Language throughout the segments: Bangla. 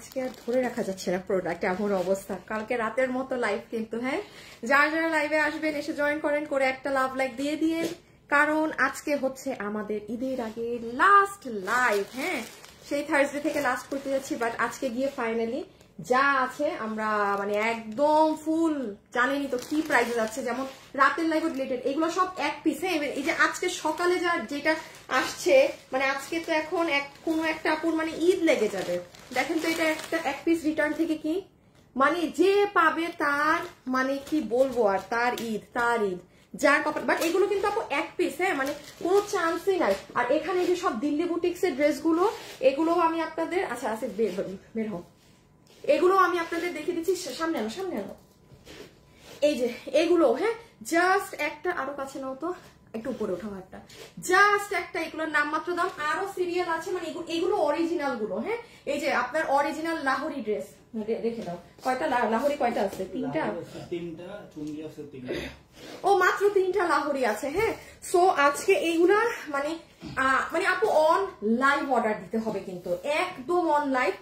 আজকে আর ধরে রাখা যাচ্ছে না প্রোডাক্ট, এমন অবস্থা। কালকে রাতের মতো লাইভ কিন্তু, হ্যাঁ যারা যারা লাইভে আসবেন এসে জয়েন করেন, করে একটা লাভ লাইক দিয়ে দিয়েন, কারণ আজকে হচ্ছে আমাদের ঈদের আগে লাস্ট লাইভ। হ্যাঁ সেই থার্সডে থেকে লাস্ট করতে যাচ্ছি, বাট আজকে গিয়ে ফাইনালি যা আছে আমরা মানে একদম ফুল, জানেনই তো কি প্রাইসে যাচ্ছে। যেমন রাতের লাইভ রিলেটেড এগুলো সব এক পিস। হ্যাঁ এই যে আজকে সকালে যেটা আসছে, মানে আজকে তো এখন কোনো একটা আপুর মানে ঈদ লেগে যাবে। দেখেন তো এটা একটা এক পিস রিটার্ন থেকে কি মানে যে পাবে তার মানে কি বলবো আর, তার ঈদ যার কপাল। বাট এগুলো কিন্তু আপু এক পিস, হ্যাঁ মানে কোনো চান্সই নাই। আর এখানে যে সব দিল্লি বুটিক্সের ড্রেসগুলো, এগুলো আমি আপনাদের আচ্ছা আচ্ছা বের হোক, এগুলো আমি আপনাদের দেখিয়ে দিচ্ছি। সামনে আনো এই যে এগুলো, হ্যাঁ জাস্ট একটা, আরো কাছে নাও তো, একটু উপরে ওঠাও একটা, জাস্ট একটা, এগুলোর নাম মাত্র দাম। আরো সিরিয়াল আছে, মানে এগুলো অরিজিনাল গুলো। হ্যাঁ এই যে আপনার অরিজিনাল লাহোরি ড্রেস রেখে দাও। কয়টা লাহোরি কয়টা আছে? তিনটা ও মাত্র 3টা লাহোরি আছে। হ্যাঁ সো আজকে এইগুলা মানে মানে আপু অন লাইভ অর্ডার দিতে হবে কিন্তু, একদম অন লাইভ,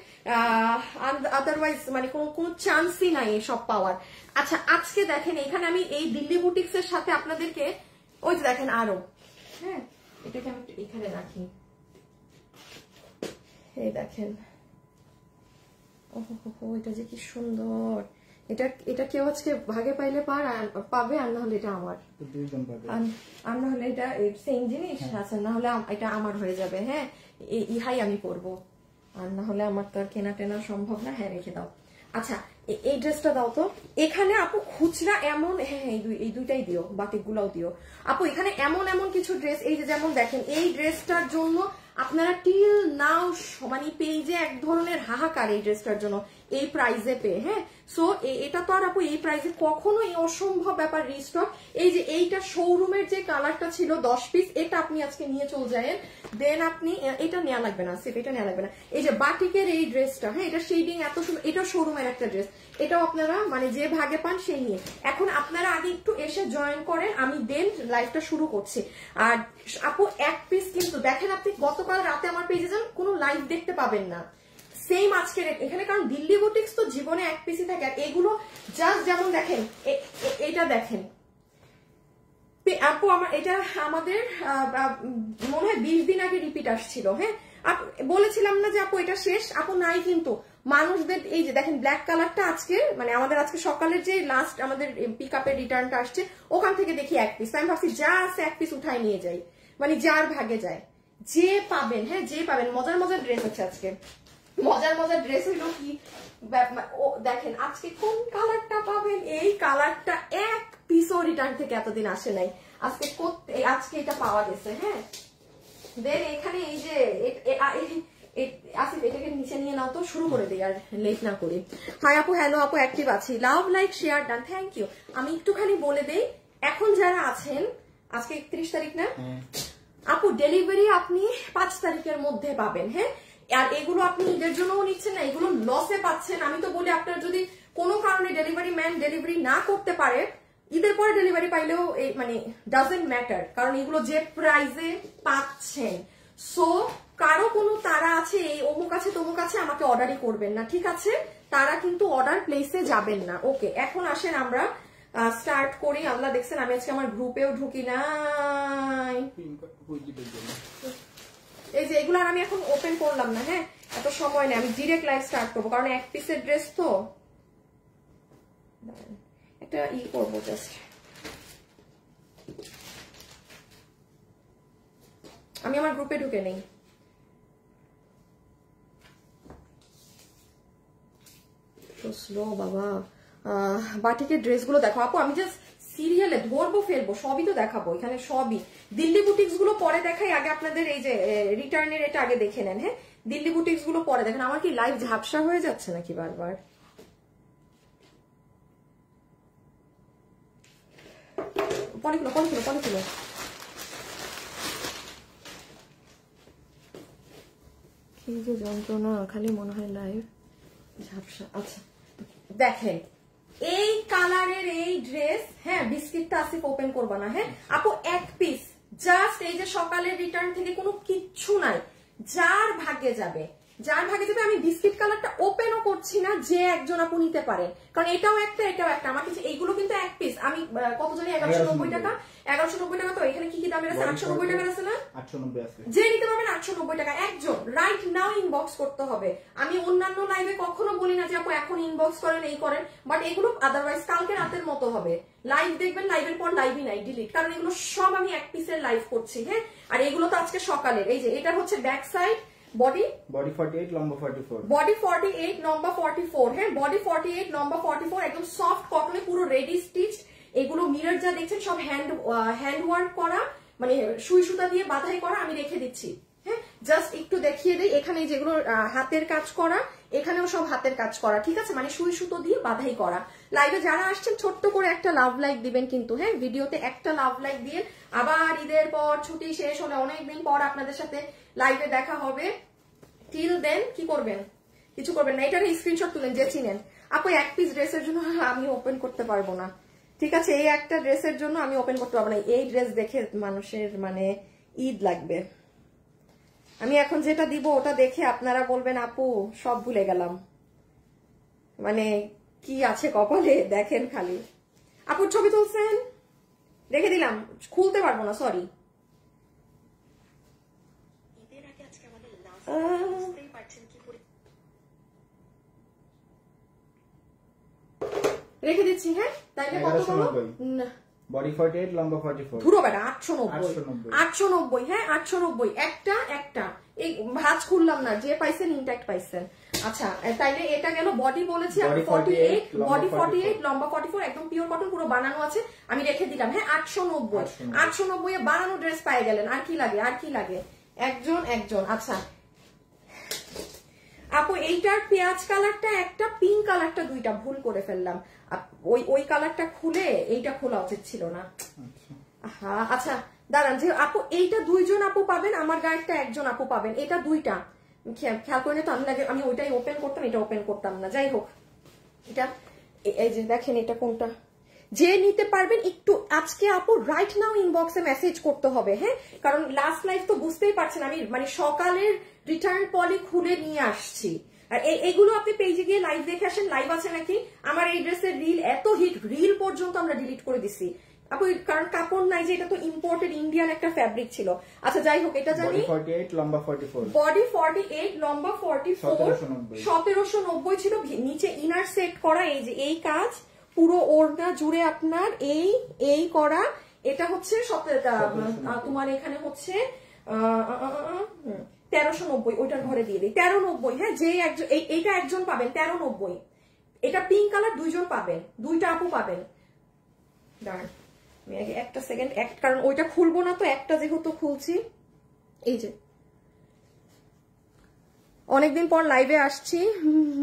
আদারওয়াইজ মানে কোনো চান্সই নাই এসব পাওয়ার। আচ্ছা আজকে দেখেন এখানে আমি এই দিল্লি বুটিক্স এর সাথে আপনাদেরকে ওই যে দেখেন আরো, হ্যাঁ এটাকে আমি এখানে রাখি, এই দেখেন ওহো এটা যে কি সুন্দর। এটা কেউ আজকে ভাগে পাইলে পাবে, আর না হলে এটা আমার, আর না হলে এটা সেম জিনিস আছে, না হলে এটা আমার হয়ে যাবে। হ্যাঁ ইহাই আমি করবো, আর না হলে আমার তো আর কেনা টেনা সম্ভব না। হ্যাঁ রেখে দাও। আচ্ছা এই ড্রেসটা দাও তো। এখানে আপু খুচরা এমন, হ্যাঁ এই দুইটাই দিও, বাটিকগুলাও দিও আপু। এখানে এমন কিছু ড্রেস, এই যে যেমন দেখেন এই ড্রেসটার জন্য আপনারা টিল নাও মানে পেজে এক ধরনের হাহাকার এই ড্রেসটার জন্য, এই প্রাইসে পেয়ে। হ্যাঁ সো এটা তো আর আপু এই প্রাইসে কখনোই অসম্ভব ব্যাপার রিস্টক। এই যে এইটা শোরুমের যে কালারটা ছিল 10 পিস, এটা আপনি আজকে নিয়ে চলে যাবেন, দেন আপনি এটা নেওয়া লাগবে না, সিপ এটা নেওয়া লাগবে না। এই যে বাটিকের এই ড্রেসটা, হ্যাঁ এটা শেডিং এত সুন্দর, এটা শোরুমের একটা ড্রেস, এটাও আপনারা মানে যে ভাগে পান সেই নিয়ে। এখন আপনারা আগে একটু এসে জয়েন করেন, আমি দেন লাইভটা শুরু করছি। আর আপু এক পিস কিন্তু দেখেন, আপনি গতকাল রাতে আমার পেজে যান, কোনো লাইভ দেখতে পাবেন না, সেম আজকের এখানে, কারণ দিল্লি বুটিক্স তো জীবনে এক পিসই থাকে। আর এগুলো জাস্ট যেমন দেখেন এটা দেখেন আপু, আমার এটা আমাদের মনে হয় 20 দিন আগে রিপিট আসছিল। হ্যাঁ বলেছিলাম না যে আপু এটা শেষ, আপু নাই কিন্তু মানুষদের। এই যে দেখেন ব্ল্যাক কালারটা আজকে মানে আমাদের আজকে সকালের যে লাস্ট আমাদের পিক আপের রিটার্নটা আসছে, ওখান থেকে দেখি এক পিস। আমি ভাবছি যা আছে এক পিস উঠাই নিয়ে যাই, মানে যার ভাগে যায়, যে পাবেন। হ্যাঁ যে পাবেন, মজার ড্রেস হচ্ছে আজকে, মজার ড্রেস হইলো কি দেখেন আজকে কোন কালারটা পাবেন। এই কালারটা এক পিসও রিটার্ন থেকে এতদিন আসে নাই, আজকে এটা পাওয়া গেছে। হ্যাঁ দেন এখানে এই যে আসিফ এটাকে নিচে নিয়ে নাও তো, শুরু করে দিই আর লেট না করি। হাই আপু, হ্যালো আপু, অ্যাক্টিভ আছি, love like share done, thank you. আমি একটুখানি বলে দেই, এখন যারা আছেন, আজকে 31 তারিখ না আপু, ডেলিভারি আপনি 5 তারিখের মধ্যে পাবেন। হ্যাঁ আর এগুলো আপনি ঈদের জন্যও নিচ্ছেন না, এগুলো লসে পাচ্ছেন। আমি তো বলি আপনার যদি কোনো কারণে ডেলিভারি ম্যান ডেলিভারি না করতে পারে, ঈদের পরে ডেলিভারি পাইলেও মানে ডাজেন্ট ম্যাটার, কারণ এগুলো যে প্রাইসে পাচ্ছেন। সো কারো কোনো তারা আছে এই অমুক আছে তমুক আছে আমাকে অর্ডারই করবেন না, ঠিক আছে? তারা কিন্তু অর্ডার প্লেসে যাবেন না। ওকে এখন আসেন আমরা স্টার্ট করি। আল্লাহ দেখছেন আমি আজকে আমার গ্রুপেও ঢুকি নাই, এই যে এগুলো আমি এখন ওপেন করলাম না। হ্যাঁ এত সময় নেই, আমি ডিরেক্ট লাইভ স্টার্ট করবো, কারণ এক পিসের ড্রেস তো একটা করবো জাস্ট। আমি আমার গ্রুপে ঢুকে নেই। স্লো বাবা। বাটিকের ড্রেসগুলো দেখো আপু, আমি জাস্ট সিরিয়ালে ধরবো ফেলবো সবই তো দেখাবো এখানে, সবই। দিল্লি বুটিক্স গুলো পরে দেখাই, আগে আপনাদের এই যে রিটার্নের এটা আগে দেখে নেন। হ্যাঁ দিল্লি বুটিক্স গুলো পরে দেখেন। আমার কি লাইভ ঝাপসা হয়ে যাচ্ছে নাকি বারবার? পলিকুলো কি যে যন্ত্রণা, খালি মনে হয় লাইভ ঝাপসা। আচ্ছা দেখেন এই কালারের এই ড্রেস, হ্যাঁ বিস্কিটটা আসিফ ওপেন করবা না। হ্যাঁ আপু এক পিস, জাস্ট এই যে সকালের রিটার্ন থেকে কোনো কিচ্ছু নাই, যার ভাগ্যে যাবে, যার ভাগ্যে যাবে। আমি বিস্কিট কালারটা ওপেনও হচ্ছি না, যে একজন আপু নিতে পারে, কারণ এটাও একটা এটাও একটা। আমার কিছু এইগুলো কিন্তু এক পিস, আমি কত জানি 1190 টাকা, 1190 টাকা। তো এখানে কি কি দামের আছে? 890 টাকার আছে না? 890 আছে। যে নিতে পারবেন 890 টাকা একজন, রাইট নাও ইনবক্স করতে হবে। আমি অন্যান্য লাইভে কখনো বলি না যে আপু এখন ইনবক্স করেন এই করেন, বাট এগুলো আদারওয়াইজ কালকে রাতের মতো হবে। লাইভ দেখবেন, লাইভের পর লাইভই নাই, ডিলিট, কারণ এগুলো সব আমি এক পিসের লাইভ করছি। হ্যাঁ, আর এগুলো তো আজকে সকালের। এই যে এটা হচ্ছে ব্যাক সাইড, বডি 48 লম্বা 44, বডি 48 লম্বা 44। হ্যাঁ, বডি 48 লম্বা 44, একদম সফট কটনে, পুরো রেডি স্টিচ। এগুলো মিরর যা দেখছেন সব হ্যান্ড ওয়ার্ক করা, মানে সুই সুতা দিয়ে বাঁধাই করা। আমি রেখে দিচ্ছি। হ্যাঁ, জাস্ট একটু দেখিয়ে দিই, এখানে যেগুলো হাতের কাজ করা, এখানেও সব হাতের কাজ করা, ঠিক আছে, মানে সুই সুতো দিয়ে বাঁধাই করা। লাইভে যারা আসছেন ছোট্ট করে একটা লাভ লাইক দিবেন কিন্তু। হ্যাঁ, ভিডিওতে একটা লাভ লাইক দিয়ে আবার ঈদের পর ছুটি শেষ হলে অনেকদিন পর আপনাদের সাথে লাইভে দেখা হবে। টিল দেন কি করবেন? কিছু করবেন না, এটার স্ক্রিনশট তুলেন যে চিনেন। আপু এক পিস ড্রেসের জন্য আমি ওপেন করতে পারবো না, ঠিক আছে, এই একটা ড্রেসের জন্য আমি ওপেন করতে পারবো না। এই ড্রেস দেখে মানুষের মানে ঈদ লাগবে। আমি এখন যেটা দিব ওটা দেখে আপনারা বলবেন আপু সব ভুলে গেলাম, মানে কি আছে কপালে দেখেন খালি। আপুর ছবি তুলছেন, রেখে দিলাম, খুলতে পারবো না, সরি। রেখে দিচ্ছি। হ্যাঁ, তাইলে কত বলো? বডি 48 লম্বা 44, ধুরো বেটা 890। হ্যাঁ, 890 একটা একটা। এই ভাঁজ খুললাম না, যে পাইছেন ইনট্যাক্ট পাইছেন। আচ্ছা, তাইলে এটা গেল বডি বলেছি আমি 48, বডি 48 লম্বা 44, একদম পিওর কটন, পুরো বানানো আছে। আমি রেখে দিলাম। হ্যাঁ, 890 এ বানানো ড্রেস পাই গেলেন। আর কি লাগে, আর কি লাগে? একজন একজন। আচ্ছা আপু, এইটার পেঁয়াজ কালারটা একটা, পিঙ্ক কালারটা দুইটা, ভুল করে ফেললাম। ওই কালারটা খুলে এইটা খোলা উচিত ছিল না। হ্যাঁ, আচ্ছা দাঁড়ান, যে আপু এইটা দুইজন আপু পাবেন, আমার গায়েরটা একজন আপু পাবেন, এটা দুইটা খেয়াল করে তো। আমি ওইটাই ওপেন করতাম, এটা ওপেন করতাম না। যাই হোক, এটা এই যে দেখেন, এটা কোনটা যে নিতে পারবেন একটু আজকে আপু রাইট নাও ইনবক্সে মেসেজ করতে হবে। হ্যাঁ, কারণ লাস্ট লাইভ তো বুঝতেই পারছেন, আমি মানে সকালের রিটার্ন পলি খুলে নিয়ে আসছি। আর এগুলো আপনি পেজে গিয়ে লাইভ দেখে আসেন, লাইভ আছে নাকি। আমার এই ড্রেসের রিল এত হিট, রিল পর্যন্ত আমরা ডিলিট করে দিছি আপু, কারণ কাপড় নাই, যে এটা তো ইম্পোর্টেড ইন্ডিয়ান একটা ফ্যাব্রিক ছিল। আচ্ছা যাই হোক, এটা জানি বডি 48 লম্বা 44, বডি 48 লম্বা 44, 1790 ছিল। নিচে ইনার সেট করা, এই যে এই কাজ পুরো ওড়না জুড়ে আপনার এই করা। এটা হচ্ছে তোমার এখানে হচ্ছে 1390, ওইটার ঘরে দিয়ে দিই 1390। হ্যাঁ, যে একজন এইটা একজন পাবেন 1390। এটা পিঙ্ক কালার দুইজন পাবেন, দুইটা আপু পাবেন। দাঁড়ান আমি আগে একটা সেকেন্ড, কারণ ওইটা খুলবো না তো, একটা যেহেতু খুলছি। এই যে অনেকদিন পর লাইভে আসছি,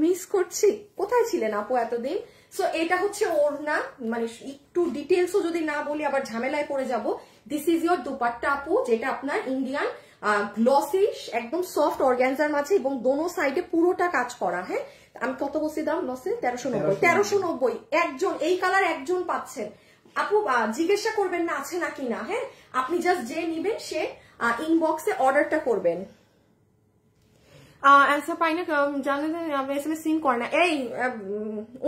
মিস করছি, কোথায় ছিলেন আপু এতদিন। সো এটা হচ্ছে ওড়না, মানে একটু ডিটেলসও যদি না বলি আবার ঝামেলায় পড়ে যাব। দিস ইজ ইয়োর দুপাট্টা আপু, যেটা আপনার ইন্ডিয়ান গ্লসি, একদম সফট অর্গানজার মাঝে, এবং দোনো সাইডে পুরোটা কাজ করা। হ্যাঁ, আমি কত বলছি দাম লসে? 1390। একজন, এই কালার একজন পাচ্ছেন আপু। জিজ্ঞাসা করবেন না আছে নাকি না। হ্যাঁ, আপনি জাস্ট যে নিবেন সে ইনবক্সে অর্ডারটা করবেন। অ্যান্সার পাই না, জানেন এসএমএস সিন করে না। এই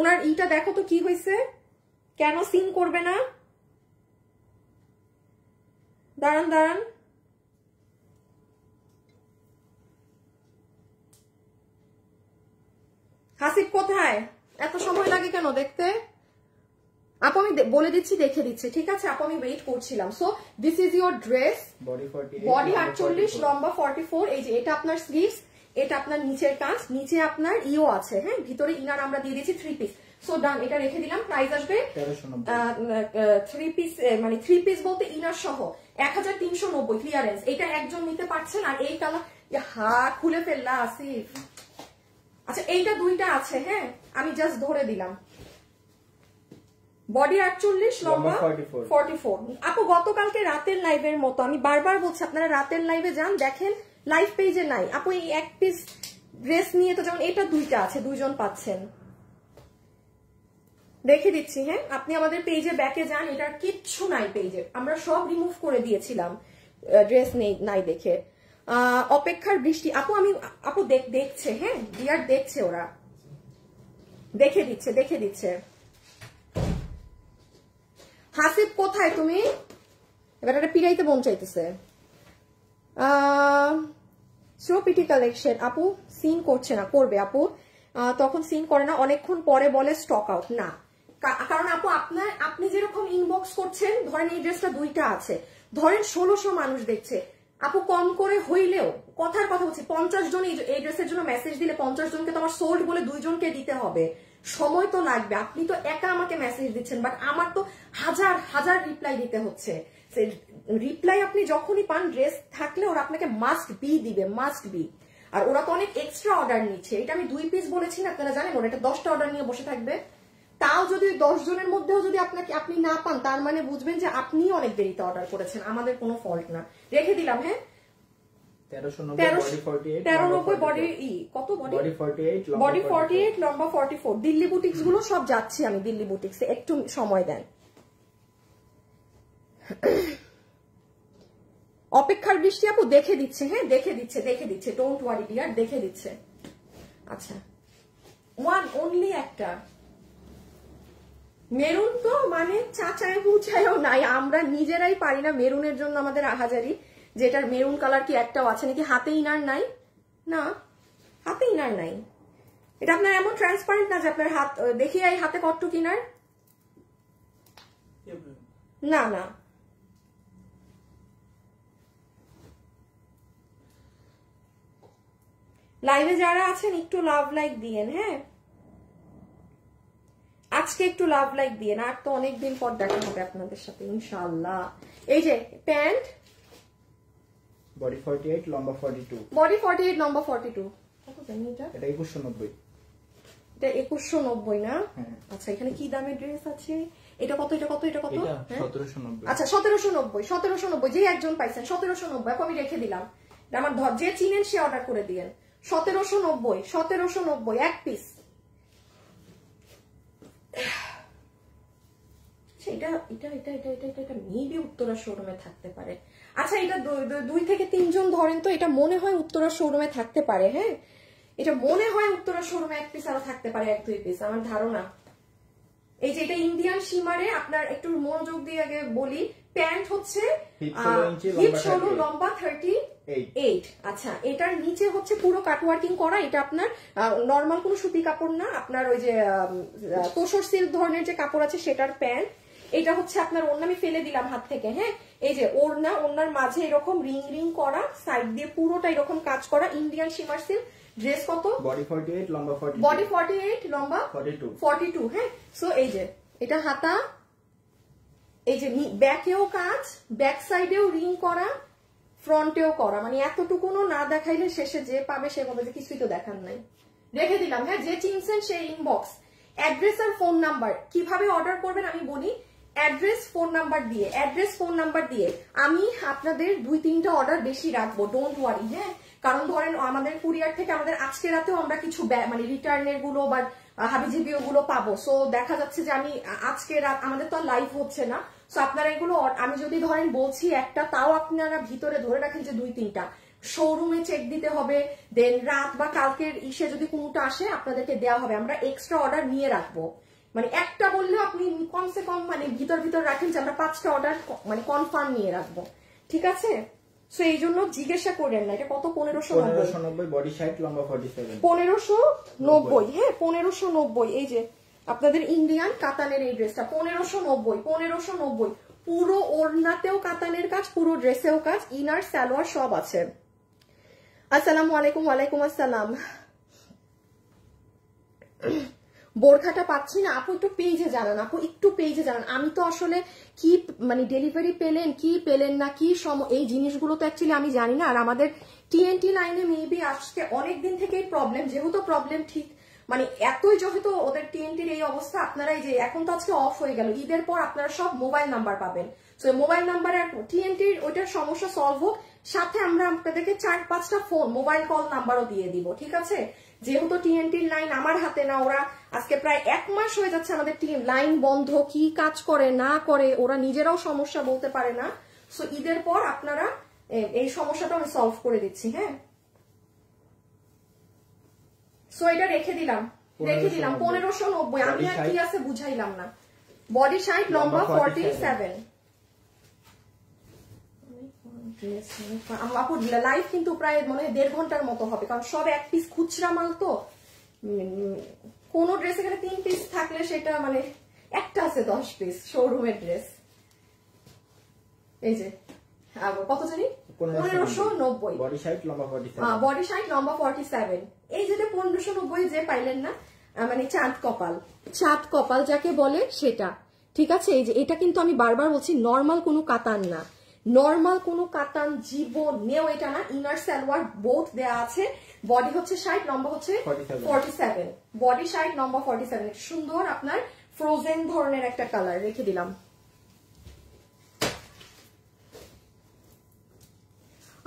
ওনার ইটা দেখো তো কি হয়েছে, কেন সিন করবে না? দাঁড়ান দাঁড়ান, হাসিব কোথায়? এত সময় লাগে কেন দেখতে? আপু আমি বলে দিচ্ছি, দেখে দিচ্ছি, ঠিক আছে আপু, আমি ওয়েট করছিলাম। So this is your dress, body 48 লম্বা 44। এই যে এটা আপনার স্লিভস, এটা আপনার নিচের কাজ, নিচে আপনার ইও আছে। হ্যাঁ, ভিতরে ইনার আমরা দিয়ে দিয়েছি 3 পিস। সো ডান, এটা রেখে দিলাম। প্রাইস আসবে 3 পিস, মানে 3 পিস বলতে ইনার সহ 1390 ক্লিয়ারেন্স। এটা একজন নিতে পারছেন। আর এই কালার, খুলে ফেললা আসিফ। আচ্ছা, এইটা দুইটা আছে। হ্যাঁ, আমি জাস্ট ধরে দিলাম। বডি 48 লম্বা 44। আপু গতকালকে রাতের লাইভের মতো, আমি বারবার বলছি আপনারা রাতের লাইভে যান, দেখেন লাইভ পেজে নাই। আপু এই এক পিস ড্রেস নিয়ে তো, যেমন এটা দুইটা আছে, দুইজন পাচ্ছেন। রেখে দিচ্ছি। হ্যাঁ, আপনি আমাদের পেজে ব্যাকে যান, এটার কিচ্ছু নাই পেজে, আমরা সব রিমুভ করে দিয়েছিলাম ড্রেস নাই দেখে। অপেক্ষার বৃষ্টি আপু, আপু দেখছে। হ্যাঁ, ডিয়ার দেখছে ওরা। দেখে দিচ্ছে। হাসিব কোথায় তুমি? এবার একটা পিড়াইতে মন চাইতেছে। পিটি কালেকশন আপু সিন করছে না, করবে আপু, তখন সিন করে না, অনেকক্ষণ পরে বলে স্টক আউট না। কারণ আপু আপনি যেরকম ইনবক্স করছেন, ধরেন এই ড্রেসটা 2টা আছে, ধরেন 1600 মানুষ দেখছে আপু, কম করে হইলেও কথার কথা বলছি 50 জন এই ড্রেসের জন্য মেসেজ দিলে 50 জনকে তো আমার সোল্ড বলে 2 জনকে দিতে হবে, সময় তো লাগবে। আপনি তো একা আমাকে মেসেজ দিচ্ছেন, বাট আমার তো হাজার হাজার রিপ্লাই দিতে হচ্ছে। রিপ্লাই আপনি যখনই পান, ড্রেস থাকলে ওরা আপনাকে মাস্ট বি দিবে, মাস্ট বি। আর ওরা তো অনেক এক্সট্রা অর্ডার নিচ্ছে, এটা আমি 2 পিস বলেছি না, আপনারা জানেন ওরা এটা 10টা অর্ডার নিয়ে বসে থাকবে। তাও যদি 10 জনের মধ্যেও যদি আপনি না পান, তার মানে বুঝবেন যে আপনি অনেক দেরিতে অর্ডার করেছেন, আমাদের কোনো ফল্ট না। রেখে দিলাম। হ্যাঁ 1390 বডি কত বডি 48 লম্বা 44। দিল্লি বুটিক্স গুলো সব যাচ্ছি আমি, দিল্লি বুটিক্সে একটু সময় দেন। অপেক্ষার বৃষ্টি আপু দেখে দিচ্ছে। হ্যাঁ দেখে দিচ্ছে, ডোন্ট ওয়ারি ডিয়ার, দেখে দিচ্ছে। আচ্ছা ওয়ান অনলি একটা মেরুন, তো মানে চাচায় বুচায়ও নাই, আমরা নিজেরাই পারি না মেরুনের জন্য আমাদের আহাজারি। যেটার মেরুন কালার কি একটাও আছে নাকি? হাতে ইনার নাই, না হাতে ইনার নাই। এটা আপনার এমন ট্রান্সপারেন্ট না যে আপনার হাত দেখিয়ে এই হাতে কতটুকু ইনার, না না। লাইভে যারা আছেন একটু লাভ লাইক দিয়েন। হ্যাঁ আজকে একটু লাভ লাইক দিয়েন, আর তো অনেকদিন পর দেখা হবে আপনাদের সাথে ইনশাআল্লাহ। এই যে প্যান্ট বডি 48 লম্বা 42, বডি 48 লম্বা 42। কত জানি এটা? এটা 2190। এটা 2190 না? আচ্ছা এখানে কি দামের ড্রেস আছে? এটা কত, এটা কত, এটা কত? এটা 1790। আচ্ছা 1790 যে একজন পাইছেন 1790, আমি রেখে দিলাম। আমার যে চিনেন সে অর্ডার করে দিয়েন। 1790 এক পিস। এটা মেবি উত্তরা শোরুমে থাকতে পারে। আচ্ছা এটা 2 থেকে 3 জন ধরেন তো, এটা মনে হয় উত্তরা শোরুমে থাকতে পারে। হ্যাঁ এটা মনে হয় উত্তরা শোরুমে এক পিস আরো থাকতে পারে, 1-2 পিস আমার ধারণা। এই যে এটা ইন্ডিয়ান শিমারে, আপনার একটু মনোযোগ দিয়ে আগে বলি, প্যান্ট হচ্ছে হিপ 16 লম্বা 38। আচ্ছা এটার নিচে হচ্ছে পুরো কাটওয়ার্কিং করা, এটা আপনার নর্মাল কোনো সুতি কাপড় না, আপনার ওই যে তোসর সিল্ক ধরনের যে কাপড় আছে সেটার প্যান্ট। এটা হচ্ছে আপনার ওড়না, আমি ফেলে দিলাম হাত থেকে। হ্যাঁ এই যে ওড়নার মাঝে এরকম রিং রিং করা, সাইড দিয়ে পুরোটা এরকম কাজ করা, ইন্ডিয়ান শিমার সিল্ক। ড্রেস কত? বডি 48 লম্বা 42, বডি 48 লম্বা 42। হ্যাঁ সো এই যে এটা হাতা, এই যে ব্যাকেও কাজ, ব্যাক সাইডেও রিং করা, ফ্রন্টেও করা, মানে এতটুকুনো না দেখাইলে শেষে যে পাবে সে বলবে যে কিছুই তো দেখার নাই। রেখে দিলাম। হ্যাঁ যে চিনছেন সেই ইনবক্স, অ্যাড্রেস আর ফোন নাম্বার। কিভাবে অর্ডার করবেন আমি বলি, অ্যাড্রেস ফোন নাম্বার দিয়ে আমি আপনাদের 2-3টা অর্ডার বেশি রাখবো, ডোন্ট ওয়ারি। হ্যাঁ কারণ ধরেন আমাদের কুরিয়ার থেকে আমাদের আজকে রাতেও আমরা কিছু মানে রিটার্নের গুলো বা হাবিজিবি ওগুলো পাবো। সো দেখা যাচ্ছে যে আমি আজকে রাত, আমাদের তো লাইভ হচ্ছে না, সো আপনারা এগুলো আমি যদি ধরেন বলছি একটা, তাও আপনারা ভিতরে ধরে রাখেন যে 2-3টা শোরুমে চেক দিতে হবে, দেন রাত বা কালকের ইসে যদি কোনটা আসে আপনাদেরকে দেওয়া হবে। আমরা এক্সট্রা অর্ডার নিয়ে রাখবো, মানে একটা বললেও আপনি কমসে কম মানে ভিতর রাখেন যে আমরা 5টা অর্ডার মানে কনফার্ম নিয়ে রাখবো, ঠিক আছে? সো এই জন্য জিজ্ঞাসা করেন না এটা কত। 1590 বডি 60 লম্বা 47, 1590। হ্যাঁ 1590। এই যে আপনাদের ইন্ডিয়ান কাতানের এই ড্রেসটা 1590। পুরো ওড়নাতেও কাতানের কাজ, পুরো ড্রেসেও কাজ, ইনার সালোয়ার সব আছে। আসসালামু আলাইকুম। ওয়ালাইকুম আসসালাম। বোরখাটা পাচ্ছি না আপু, একটু পেজে জানান আপু, একটু পেজে জানান। আমি তো আসলে কি মানে ডেলিভারি পেলেন কি পেলেন না কি এই জিনিসগুলো তো অ্যাকচুয়ালি আমি জানি না। আর আমাদের TNT লাইনে মেবি আজকে অনেকদিন থেকেই প্রবলেম, যেহেতু প্রবলেম ঠিক মানে এতই, যেহেতু ওদের TNTর এই অবস্থা, আপনারা এই যে এখন তো আজকে অফ হয়ে গেল, ঈদের পর আপনারা সব মোবাইল নাম্বার পাবেন। সো মোবাইল নাম্বার TNTর ওইটার সমস্যা সলভ হোক, সাথে আমরা আপনাদেরকে 4-5টা ফোন মোবাইল কল নাম্বারও দিয়ে দিব, ঠিক আছে? যেহেতু TNTর লাইন আমার হাতে না, ওরা আজকে প্রায় 1 মাস হয়ে যাচ্ছে আমাদের লাইন বন্ধ, কি কাজ করে না করে ওরা নিজেরাও সমস্যা বলতে পারে না। সো ঈদের পর আপনারা এই সমস্যাটা আমি সলভ করে দিচ্ছি। হ্যাঁ সো এটা রেখে দিলাম। রেখে দিলাম 1590। আমি আর কি আছে বুঝাইলাম না। বডি 60, লম্বা 47। আপুর লাইভ কিন্তু প্রায় মনে হয় 1.5 ঘন্টার মতো হবে, কারণ সব এক পিস খুচরা মাল তো। কোন ড্রেস এখানে 3 পিস থাকলে সেটা মানে একটা আছে 10 পিস শোরুমের ড্রেস। এই যে কত জানি 1590, বডি 60 লম্বা 47। বডি 60 লম্বা 47। এই যেটা 1590 যে পাইলেন না, মানে চাঁদ কপাল যাকে বলে সেটা, ঠিক আছে। এই যে এটা কিন্তু আমি বারবার বলছি নরমাল কোনো কাতান না, নরমাল কোনো কাতান জীবনেও এটা না। ইনার সালোয়ার বোথ দেয়া আছে। বডি হচ্ছে 60, লম্বা হচ্ছে 47। বডি 60, লম্বা 47। সুন্দর আপনার ফ্রোজেন ধরনের একটা কালার, রেখে দিলাম।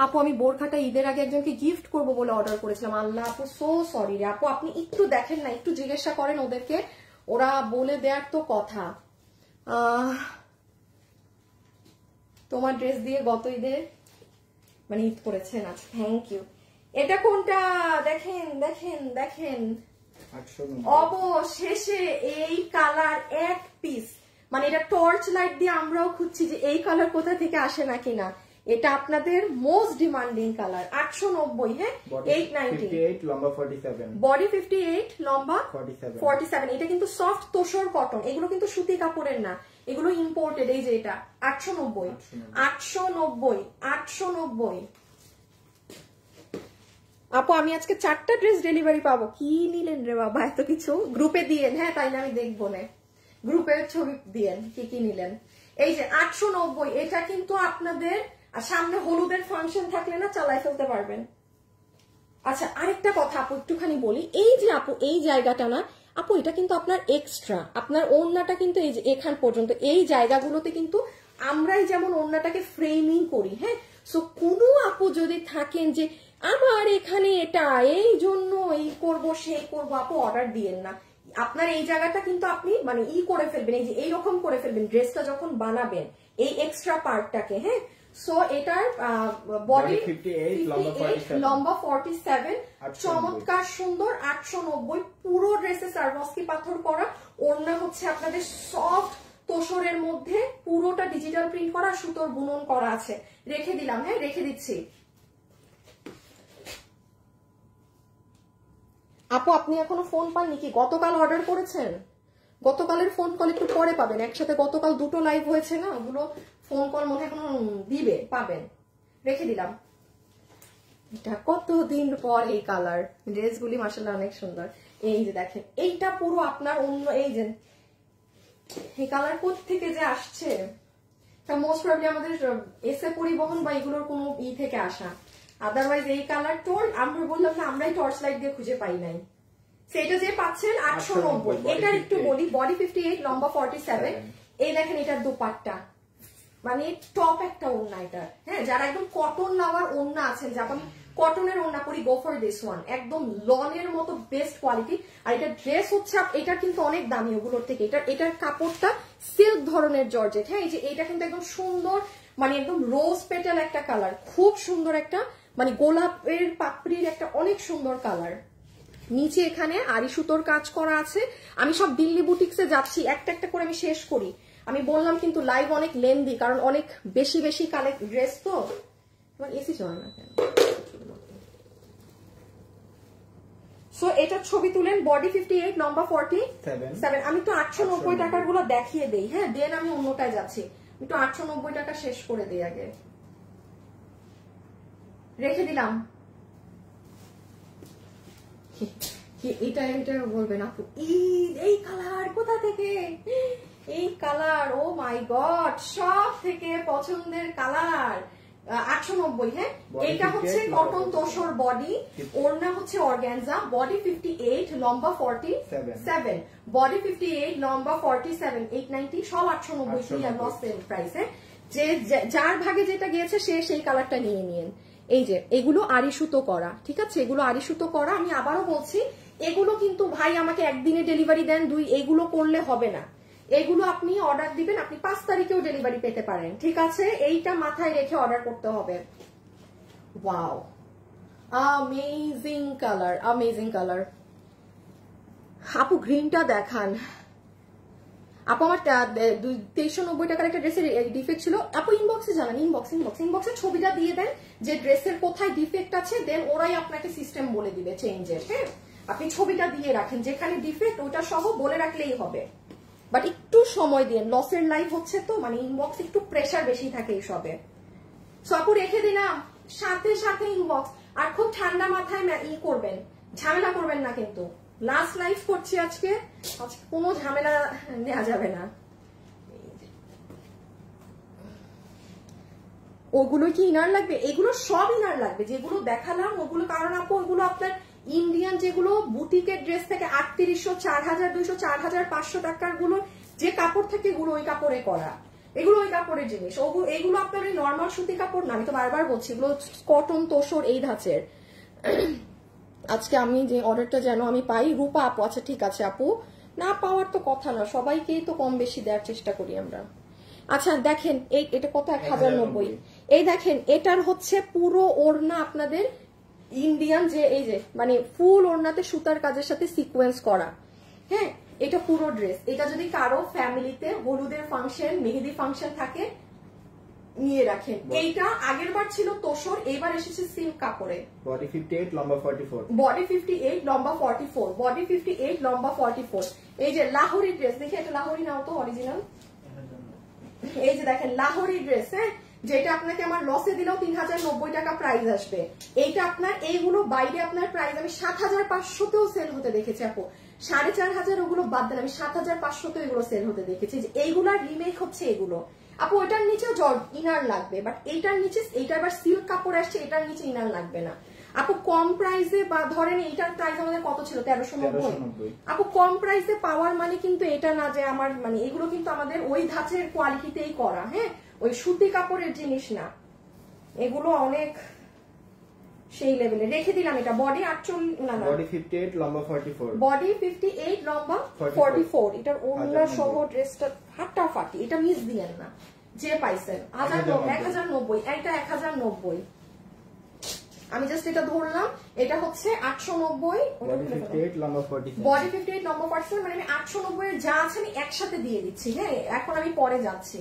আপু আমি বোরখাটা ঈদের আগে একজনকে গিফট করব বলে অর্ডার করেছিলাম। আল্লাহ আপু, সো সরি রে আপু, আপনি একটু দেখেন না, একটু জিজ্ঞাসা করেন ওদেরকে, ওরা বলে দেয়ার তো কথা। তোমার ড্রেস দিয়ে গত ঈদে মানে ঈদ করেছেন, আচ্ছা থ্যাংক ইউ। এটা কোনটা দেখেন দেখেন দেখেন, অবশেষে এই কালার এক পিস, মানে এটা টর্চ লাইট দিয়ে আমরাও খুঁজছি যে এই কালার কোথা থেকে আসে নাকি না। এটা আপনাদের মোস্ট ডিমান্ডিং কালার। 890, হ্যাঁ 890, লম্বা 47। বডি 58, লম্বা 47। এটা কিন্তু সফট তোষর কটন, এগুলো কিন্তু সুতি কাপড়ের না, এগুলো ইম্পোর্টেড। এই যে এটা 890, 890, 890। আপু আমি আজকে 4টা ড্রেস ডেলিভারি পাবো। কি নিলেন রে বাবা এত কিছু? গ্রুপে দিয়েন, হ্যাঁ তাই না, আমি দেখবো না, গ্রুপের ছবি দিয়েন কি কি নিলেন। এই যে 890, এটা কিন্তু আপনাদের সামনে হলুদের ফাংশন থাকলে না চালাই ফেলতে পারবেন। আচ্ছা আরেকটা কথা আপু একটুখানি বলি, এই যে আপু এই জায়গাটা না আপু, এটা কিন্তু আপনার এক্সট্রা, আপনার ওড়নাটা কিন্তু এই যে এখান পর্যন্ত এই জায়গাগুলোতে কিন্তু আমরাই যেমন ওড়নাটাকে ফ্রেমিং করি, হ্যাঁ। সো কোনো আপু যদি থাকেন যে আমার এখানে এটা এই জন্য এই করব সেই করব, আপু অর্ডার দিয়েন না। আপনার এই জায়গাটা কিন্তু আপনি মানে করে ফেলবেন, এই যে এইরকম করে ফেলবেন ড্রেসটা যখন বানাবেন এই এক্সট্রা পার্টটাকে, হ্যাঁ। সো এটার বডি 58, লম্বা 47, চমৎকার সুন্দর 890। পুরো ড্রেসে সারমস্কি পাথর করা, ওড়না হচ্ছে আপনাদের সফট তোষরের মধ্যে, পুরোটা ডিজিটাল প্রিন্ট করা, সুতোর বুনন করা আছে। রেখে দিলাম, হ্যাঁ রেখে দিচ্ছি। আপু আপনি এখনো ফোন পাননি কি? গতকাল অর্ডার করেছেন? গতকালের ফোন কল একটু পরে পাবেন, একসাথে গতকাল 2টো লাইভ হয়েছে না, ওগুলো ফোন কল মনে এখনো দিবে, পাবেন। রেখে দিলাম। এটা কতদিন পর এই কালার, ড্রেসগুলি মাশাআল্লাহ অনেক সুন্দর। এই যে দেখেন এইটা পুরো আপনার অন্য, এই যে এই কালার কোত্থেকে যে আসছে, তা মোস্ট প্রবলি আমাদের এসে পরিবহন বা এগুলোর কোনো থেকে আসা। আদারওয়াইজ এই কালার টোন আমরা বললাম না, আমরাই টর্চ লাইট দিয়ে খুঁজে পাই নাই। সেটা যে পাচ্ছেন 890। এটার একটু বলি, বডি 58, লম্বা 47। এই দেখেন এটার দোপাট্টা, মানে টপ একটা ওড়না এটা, হ্যাঁ। যারা একদম কটন লাভার ওড়না আছেন, যখন কটনের ওড়না পরি, গো ফর দিস ওয়ান, একদম লনের মতো বেস্ট কোয়ালিটি। আর এটা ড্রেস হচ্ছে এটা কিন্তু অনেক দামি ওগুলোর থেকে। এটার কাপড়টা সিল্ক ধরনের জর্জেট, হ্যাঁ। এই যে এটা কিন্তু একদম সুন্দর, মানে একদম রোজ পেটাল একটা কালার, খুব সুন্দর একটা মানে গোলাপের পাপড়ির একটা অনেক সুন্দর কালার। নিচে এখানে আরি সুতোর কাজ করা আছে। আমি সব দিল্লি বুটিক্সে যাচ্ছি, একটা একটা করে আমি শেষ করি। আমি বললাম কিন্তু লাইভ অনেক লেন্দি, কারণ অনেক বেশি বেশি কালেক্ট ড্রেস তো। তোমার এসি চলে না কেন? সো এটা ছবি তুলেন, বডি 58, লম্বা 47। আমি তো 890 টাকার গুলো দেখিয়ে দেই, হ্যাঁ দেন আমি অন্যটায় যাচ্ছি। একটু 890 টাকা শেষ করে দিই আগে। রেখে দিলাম। এটা বলবেন আপু এই কালার কোথা থেকে? এই কালার, ও মাই গড, সব থেকে পছন্দের কালার। 890, হ্যাঁ। এটা হচ্ছে কটন তোষর বডি, ওড়না হচ্ছে অর্গানজা। বডি 58, লম্বা 47। বডি 58, লম্বা 47, 890, সব 890 লস সেল প্রাইস, হ্যাঁ। যে যার ভাগে যেটা গিয়েছে সে সেই কালারটা নিয়ে নিন। এই যে এগুলো আরি সুতো করা, ঠিক আছে, এগুলো আরি সুতো করা। আমি আবারও বলছি, এগুলো কিন্তু ভাই আমাকে একদিনে ডেলিভারি দেন, এগুলো করলে হবে না। এগুলো আপনি অর্ডার দিবেন, আপনি 5 তারিখেও ডেলিভারি পেতে পারেন, ঠিক আছে। এইটা মাথায় রেখে অর্ডার করতে হবে। Wow, amazing colour, amazing colour. আপু গ্রিনটা দেখান আপু। আমার 2390 টাকার একটা ড্রেসের ডিফেক্ট ছিল আপু। ইনবক্সে জানান, ইনবক্সে ছবিটা দিয়ে দেন যে ড্রেসের কোথায় ডিফেক্ট আছে, দেন ওরাই আপনাকে সিস্টেম বলে দিবে চেঞ্জের। হ্যাঁ, আপনি ছবিটা দিয়ে রাখেন যেখানে ডিফেক্ট, ওটা সহ বলে রাখলেই হবে। বাট একটু সময় দিন, লসের লাইফ হচ্ছে তো, মানে ইনবক্স একটু প্রেশার বেশি থাকে এইসবে। সো আপু রেখে দিলাম, সাথে সাথে ইনবক্স। আর খুব ঠান্ডা মাথায় করবেন, ঝামেলা করবেন না কিন্তু। লাস্ট লাইফ করছি আজকে কোনো ঝামেলা নেওয়া যাবে না। ওগুলো কি ইনার লাগবে? এগুলো সব ইনার লাগবে যেগুলো দেখালাম ওগুলো। কারণ আপু ওগুলো আপনার ইন্ডিয়ান যেগুলো বুটিকের ড্রেস থেকে 3800, 4200, 4500 টাকার গুলো যে কাপড় থেকে এগুলো ওই কাপড়ে করা, এগুলো ওই কাপড়ের জিনিস। এগুলো আপনার ওই নর্মাল সুতি কাপড় না, আমি তো বারবার বলছি এগুলো কটন, তোসর এই ধাঁচের। আজকে আমি যে অর্ডারটা যেন আমি পাই। রূপা আপু, আচ্ছা ঠিক আছে আপু, না পাওয়ার তো কথা না, সবাইকেই তো কম বেশি দেওয়ার চেষ্টা করি আমরা। আচ্ছা দেখেন এটা কত, 1090। এই দেখেন এটার হচ্ছে পুরো ওড়না আপনাদের ইন্ডিয়ান যে এই যে মানে ফুল ওড়নাতে সুতার কাজের সাথে সিকোয়েন্স করা। হ্যাঁ, এটা পুরো ড্রেস। এটা যদি কারো ফ্যামিলিতে হলুদের ফাংশন, মেহেদি ফাংশন থাকে নিয়ে রাখেন। এইটা আগের বার ছিল তোসর, এবার এসেছে সিল্ক কাপড়ে। বডি 58, লম্বা 44। বডি 58, লম্বা 44। বডি 58, লম্বা 44। এই যে লাহোরি ড্রেস, দেখি এটা লাহোরি নাও তো অরিজিনাল। এই যে দেখেন লাহোরি ড্রেস, হ্যাঁ, যেটা আপনাকে আমার লসে দিলেও 3090 টাকা প্রাইস আসবে। এইটা আপনার এইগুলো বাইরে আপনার প্রাইস আমি 7500তেও সেল হতে দেখেছি আপু। 4500 ওগুলো বাদ দেন, আমি 7500 এগুলো সেল হতে দেখেছি। যে এইগুলার রিমেক হচ্ছে এগুলো আপু। ওইটার নিচেও ইনার লাগবে, বাট এইটার নিচে, এইটা আবার সিল্ক কাপড় আসছে, এটার নিচে ইনার লাগবে না আপু। কম প্রাইসে বা ধরেন এইটার প্রাইস আমাদের কত ছিল, 1390 আপু। কম প্রাইসে পাওয়ার মানে কিন্তু এটা না যে আমার মানে এগুলো কিন্তু আমাদের ওই ধাঁচের কোয়ালিটিতেই করা। হ্যাঁ, ওই সুতি কাপড়ের জিনিস না, এগুলো অনেক সেই লেভেলে। রেখে দিলাম এটা। বডি 48, না না, বডি 58, লম্বা 44। বডি 58, লম্বা 44। এটার ওড়না সহ ড্রেসটা ফাটাফাটি, এটা মিস দিয়েন না যে পাইছেন। 1090, এটা 1090। আমি জাস্ট এটা ধরলাম, এটা হচ্ছে 890। বডি 58, লম্বা 47। বডি 58, লম্বা 47, মানে আমি 890 এর যা আছে আমি একসাথে দিয়ে দিচ্ছি। হ্যাঁ, এখন আমি পরে যাচ্ছি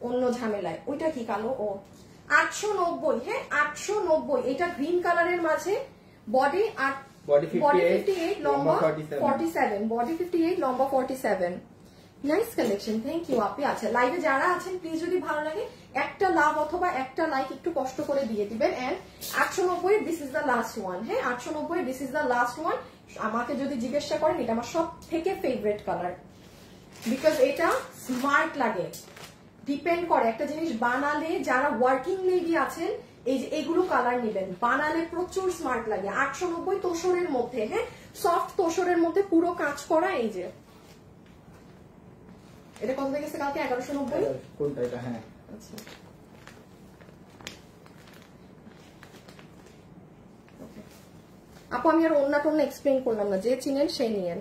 অন্য ঝামেলায়। ওইটা কি কালো? ও 890। হ্যাঁ 890। এটা গ্রিন কালারের মাঝে। বডি 58, লম্বা 47। বডি 58, লম্বা 47। নাইস কালেকশন, থ্যাংক ইউ আপি। আচ্ছা লাইভে যারা আছেন প্লিজ যদি ভালো লাগে একটা লাভ অথবা একটা লাইক একটু কষ্ট করে দিয়ে দিবেন। And 890 this is the last one. হ্যাঁ 890 this is the last one. আমাকে যদি জিজ্ঞাসা করেন এটা আমার সব থেকে ফেভারিট কালার, বিকজ এটা স্মার্ট লাগে। ডিপেন্ড করে একটা জিনিস বানালে, যারা ওয়ার্কিং লেডি আছেন এই যে এগুলো কালার নেবেন, বানালে প্রচুর স্মার্ট লাগে। 890 তোসরের মধ্যে, হ্যাঁ সফট তোসরের মধ্যে পুরো কাজ করা। এই যে এটা কত দেখেছে কালকে? 1190। কোনটা এটা? হ্যাঁ আচ্ছা আপু আমি আর অন্য টোন এক্সপ্লেন করলাম না, যে চিনেন সেই নিয়েন।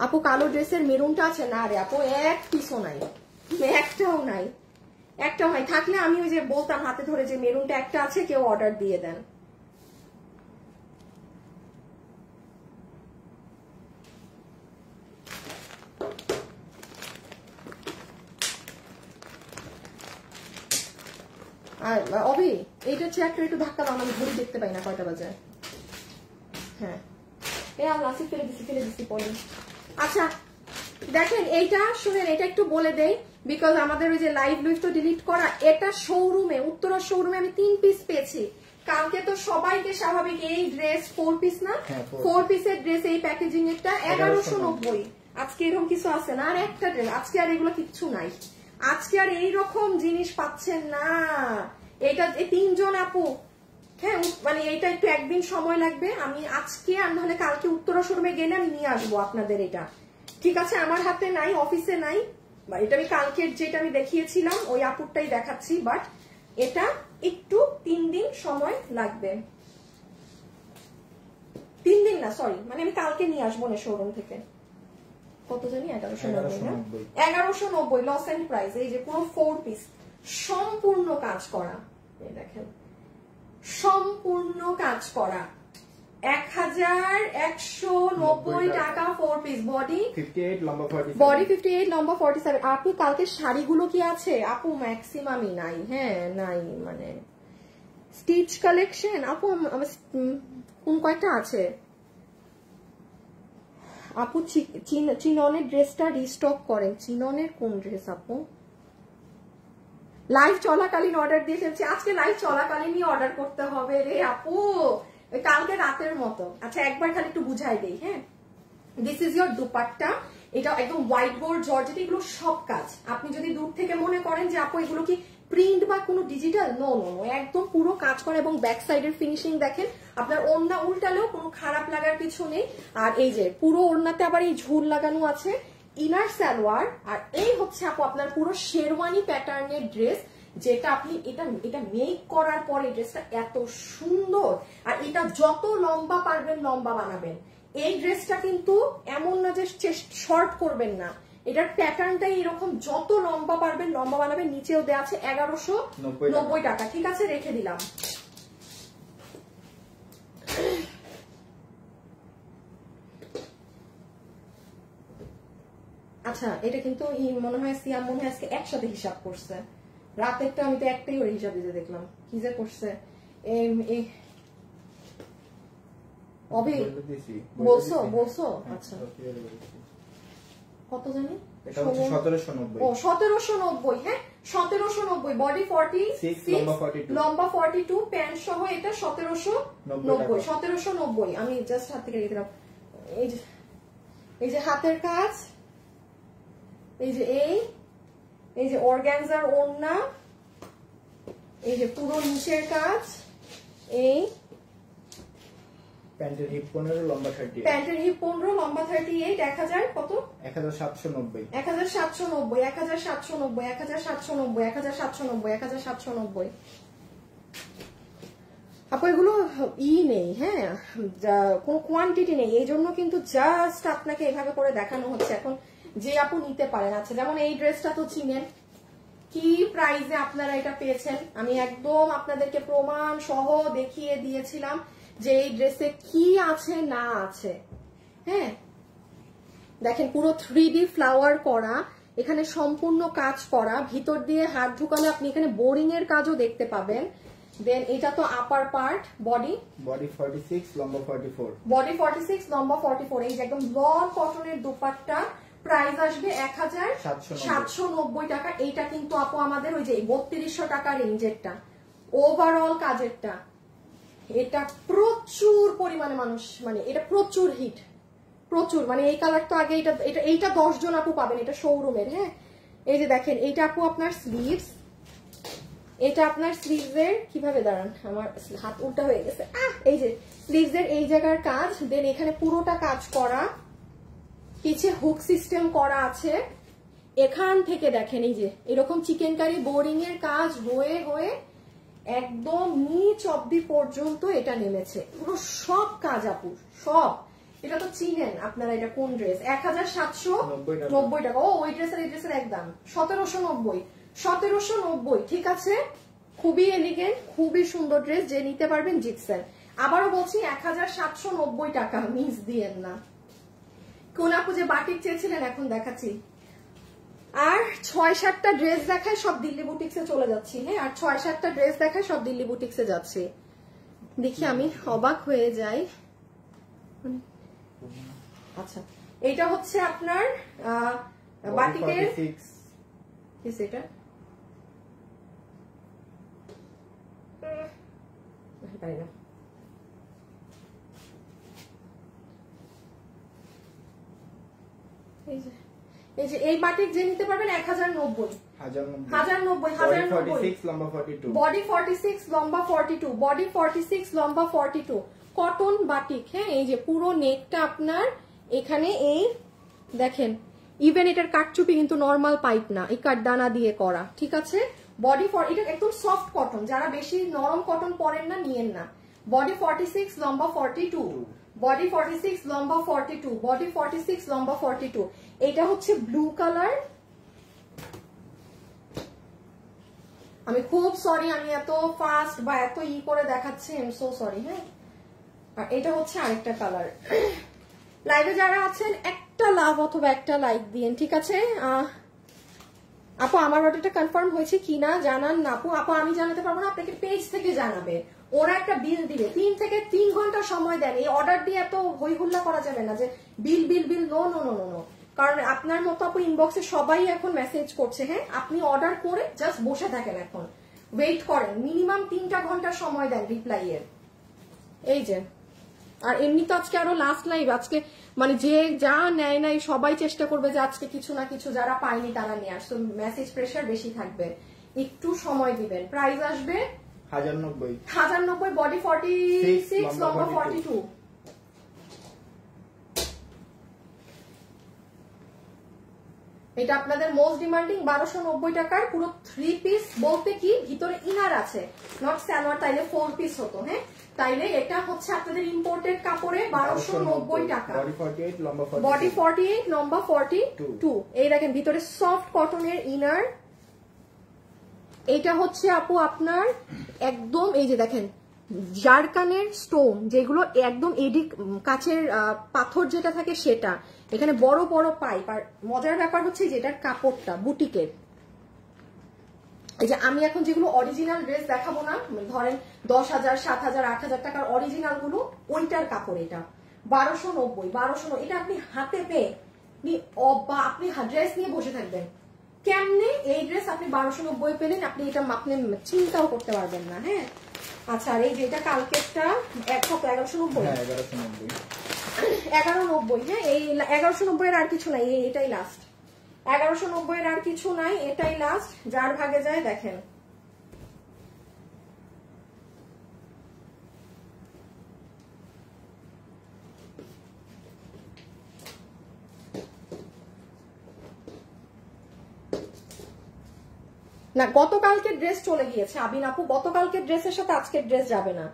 আপু কালো ড্রেসের মেরুনটা আছে? না রে আপু, এক পিসও নাই, একটাও নাই, একটাও নাই। থাকলে আমি ওই যে বলতাম হাতে ধরে যে মেরুনটা একটা আছে, কেউ অর্ডার দিয়ে দেন। আর অভি এইটা চেয়ারটা একটু ধাক্কা দাও, আমি ঘড়ি দেখতে পাই না কয়টা বাজে। হ্যাঁ আসি, ফেলে দিচ্ছি পরে। আচ্ছা দেখেন এইটা শুনেন, এটা একটু বলে দেই, বিকজ আমাদের ওই যে লাইভ লুইভ তো ডিলিট করা। এটা শোরুমে, উত্তরা শোরুমে আমি 3 পিস পেয়েছি কালকে। তো সবাইকে স্বাভাবিক এই ড্রেস 4 পিস না, 4 পিসের ড্রেস এই প্যাকেজিং এরটা 1190। আজকে এরকম কিছু আছে না, আর একটা ড্রেস আজকে আর এগুলো কিচ্ছু নাই। আজকে আর এইরকম জিনিস পাচ্ছেন না। এটা 3 জন আপু, হ্যাঁ মানে এইটা একটু একদিন সময় লাগবে। আমি আজকে আর নাহলে কালকে উত্তরা শোরুমে গেলে আমি নিয়ে আসবো আপনাদের এটা, ঠিক আছে? আমার হাতে নাই, অফিসে নাই। এটা আমি কালকের যেটা আমি দেখিয়েছিলাম ওই আপুরটাই দেখাচ্ছি, বাট এটা একটু 3 দিন সময় লাগবে। 3 দিন না, সরি, মানে আমি কালকে নিয়ে আসবো না শোরুম থেকে। কত জানি 1190। 1190 লস এন্ড প্রাইস। এই যে পুরো 4 পিস সম্পূর্ণ কাজ করা, এই দেখেন সম্পূর্ণ কাজ করা, 1190 টাকা 4 পিস। বডি 58 লম্বা 47। বডি 58 লম্বা 47। আপু কালকে শাড়িগুলো কি আছে? আপু ম্যাক্সিমামই নাই, হ্যাঁ নাই, মানে স্টিচ কালেকশন আপু কোন কয়টা আছে আপু? চিননের ড্রেসটা রিস্টক করেন। চিননের কোন ড্রেস আপু? লাইভ চলাকালীন অর্ডার দিয়ে ফেলছি। আজকে লাইভ চলাকালীনই অর্ডার করতে হবে রে আপু, কালকে রাতের মতো। আচ্ছা একবার খালি একটু বুঝাই দেই, হ্যাঁ। This is your dupatta. এটা একদম হোয়াইট গোল্ড জর্জেট, এগুলো সব কাজ। আপনি যদি দূর থেকে মনে করেন যে আপু এগুলো কি প্রিন্ট বা কোনো ডিজিটাল, নো নো নো, একদম পুরো কাজ করা। এবং ব্যাক সাইডের ফিনিশিং দেখেন, আপনার ওড়না উল্টালেও কোনো খারাপ লাগার কিছু নেই। আর এই যে পুরো ওড়নাতে আবার এই ঝুল লাগানো আছে, ইনার সালোয়ার। আর এই হচ্ছে আপু আপনার পুরো শেরওয়ানি প্যাটার্নের ড্রেস, যেটা আপনি এটা মেক করার পরে ড্রেসটা এত সুন্দর। আর এটা যত লম্বা পারবেন লম্বা বানাবেন। এই ড্রেসটা কিন্তু এমন না যে শর্ট করবেন না, এটার প্যাটার্নটাই এরকম, যত লম্বা পারবেন লম্বা বানাবেন। নিচেও দেওয়া আছে 1190 টাকা। ঠিক আছে, রেখে দিলাম। আচ্ছা এটা কিন্তু মনে হয় সিয়াম মনে হয় আজকে একসাথে হিসাব করছে। রাতেরটা আমি তো একটাই ওর হিসাব দিতে দেখলাম, কি যে করছে। অবি বলছো বলছো? আচ্ছা কত জানি? 1790। ও 1790, হ্যাঁ 1790। বডি 46 লম্বা 42, প্যান্ট সহ এটা 1790। 1790 আমি জাস্ট হাত থেকে রেখে দিলাম। এই যে হাতের কাজ, এই যে অর্গানজার ওড়না, এই যে পুরো নিচের কাজ, এই প্যান্টের হিপ 15 লম্বা 38। প্যান্টের হিপ 15 লম্বা 38। 1000 কত? 1790। 1790 1790 1790 1790 1790। আপু এগুলো নেই, হ্যাঁ কোনো কোয়ান্টিটি নেই, এই জন্য কিন্তু জাস্ট আপনাকে এভাবে করে দেখানো হচ্ছে এখন যে আপু নিতে পারেন। আচ্ছা যেমন এই ড্রেসটা তো চিনেন, কি প্রাইসে আপনারা এটা পেয়েছেন। আমি একদম আপনাদেরকে প্রমাণ সহ দেখিয়ে দিয়েছিলাম যে এই ড্রেসে কি আছে না আছে। হ্যাঁ দেখেন পুরো 3D ফ্লাওয়ার করা, এখানে সম্পূর্ণ কাজ করা, ভিতর দিয়ে হাত ঢুকালে আপনি এখানে বোরিং এর কাজও দেখতে পাবেন। দেন এটা তো আপার পার্ট, বডি 46 লম্বা 44। বডি 46 লম্বা 44। এই যে একদম লং কটনের দুপাট্টা, প্রাইস আসবে 1790 টাকা। এইটা কিন্তু আপু আমাদের ওই যে 3200 টাকা রেঞ্জেরটা, ওভারঅল কাজেরটা। এটা প্রচুর পরিমাণে মানুষ, মানে এটা প্রচুর হিট, প্রচুর, মানে এই কালার তো আগে এইটা 10 জন আপু পাবেন, এটা শোরুমের। হ্যাঁ এই যে দেখেন এইটা আপু আপনার স্লিভস, এটা আপনার স্লিভসের কিভাবে দাঁড়ান, আমার হাত উল্টা হয়ে গেছে। এই যে স্লিভসের এই জায়গার কাজ, দেন এখানে পুরোটা কাজ করা, পিছে হুক সিস্টেম করা আছে। এখান থেকে দেখেন এই যে এরকম চিকেন কারি বোরিং এর কাজ হয়ে হয়ে একদম নিচ অব্দি পর্যন্ত এটা নেমেছে, পুরো সব কাজ আপু সব। এটা তো চিনেন আপনারা, এটা কোন ড্রেস? 1790 টাকা। ও ওই ড্রেসের এই ড্রেসের একদম 1790। 1790 ঠিক আছে, খুবই এলিগেন্ট, খুবই সুন্দর ড্রেস, যে নিতে পারবেন জিতছেন। আবারও বলছি 1790 টাকা, মিস দিয়েন না। কোন আপু যে বাটিক চেয়েছিলেন এখন দেখাচ্ছি। আর 6-7টা ড্রেস দেখায় সব দিল্লি বুটিক্সে চলে যাচ্ছি। হ্যাঁ আর 6-7টা ড্রেস দেখায় সব দিল্লি বুটিক্সে যাচ্ছে, দেখি আমি অবাক হয়ে যাই। আচ্ছা এটা হচ্ছে আপনার বাটিকের, এটা পারি না, এই যে এই বাটিক যে নিতে পারবেন 1090 বডি 46 লম্বা 42 বডি 46 লম্বা 42 কটন বাটিক। হ্যাঁ এই যে পুরো নেকটা আপনার এখানে এই দেখেন, ইভেন এটার কাটচুপি কিন্তু নরমাল পাইপ না, এই কাটদানা দিয়ে করা। ঠিক আছে, বডি এটা একদম সফট কটন, যারা বেশি নরম কটন পরেন না নিয়েন না। বডি 46 লম্বা 42 বডি 46 লম্বা 42 বডি 46 লম্বা 42। এটা হচ্ছে ব্লু কালার। আমি খুব সরি, আমি এত ফাস্ট বা এত করে দেখাচ্ছি, আই এম সো সরি। হ্যাঁ আর এটা হচ্ছে আরেকটা কালার। লাইভে যারা আছেন একটা লাভ অথবা একটা লাইক দিন, ঠিক আছে? আপু আমার অর্ডারটা কনফার্ম হয়েছে কিনা জানান না আপু। আপু আমি জানাতে পারবো না, আপনাকে পেজ থেকে জানাবে। ওরা একটা বিল দিবে, 3 থেকে 3 ঘন্টা সময় দেন। এই অর্ডার দিয়ে এত হই হুল্লা করা যাবে না যে bill bill bill. No no no no no, কারণ আপনার মতো আপু ইনবক্সে সবাই এখন মেসেজ করছে। হ্যাঁ, আপনি অর্ডার করে জাস্ট বসে থাকেন, এখন ওয়েট করেন, মিনিমাম 3টা ঘন্টা সময় দেন রিপ্লাই এর। এই যে, আর এমনি তো আজকে আরো লাস্ট লাইভ, আজকে মানে যে যা নেয় নাই সবাই চেষ্টা করবে যে আজকে কিছু না কিছু যারা পায়নি তারা নিয়ে আসতো। মেসেজ প্রেসার বেশি থাকবে, একটু সময় দিবেন। প্রাইস আসবে 1090, বডি 46, লম্বা 42। এটা আপনাদের মোস্ট ডিমান্ডিং 1290 টাকার পুরো 3 পিস। বলতে কি ভিতরে ইনার আছে, নট সালোয়ার, তাইলে 4 পিস হতো। হ্যাঁ, তাইলে এটা হচ্ছে আপনাদের ইম্পোর্টেড কাপড়ে 1290 টাকা। বডি 48, লম্বা 42। এই দেখেন ভিতরে সফট কটনের ইনার। এটা হচ্ছে আপু আপনার একদম এই যে দেখেন জারকানের স্টোন, যেগুলো একদম এডি কাচের পাথর যেটা থাকে সেটা। এখানে বড় বড় পাইপ। আর মজার ব্যাপার হচ্ছে যেটার কাপড়টা বুটিকের। এই যে আমি এখন যেগুলো অরিজিনাল ড্রেস দেখাবো না, ধরেন 10,000, 7,000, 8,000 টাকার অরিজিনাল গুলো, ওইটার কাপড় এটা 1290। এটা আপনি হাতে পেয়ে আপনি ড্রেস নিয়ে বসে থাকবেন। কেমনে এই ড্রেস আপনি 1290 পেলেন, আপনি এটা আপনি চিন্তাও করতে পারবেন না। হ্যাঁ, আচ্ছা, আর এই যে এটা কালকেরটা 1190। 1190। হ্যাঁ, এই 1190 এর আর কিছু নাই, এটাই লাস্ট। 1190 এর আর কিছু নাই, এটাই লাস্ট। যার ভাগে যায় দেখেন। না, গতকালকে ড্রেস চলে গিয়েছে আবিন আপু, গতকালকে ড্রেসের সাথে আজকের ড্রেস যাবে না।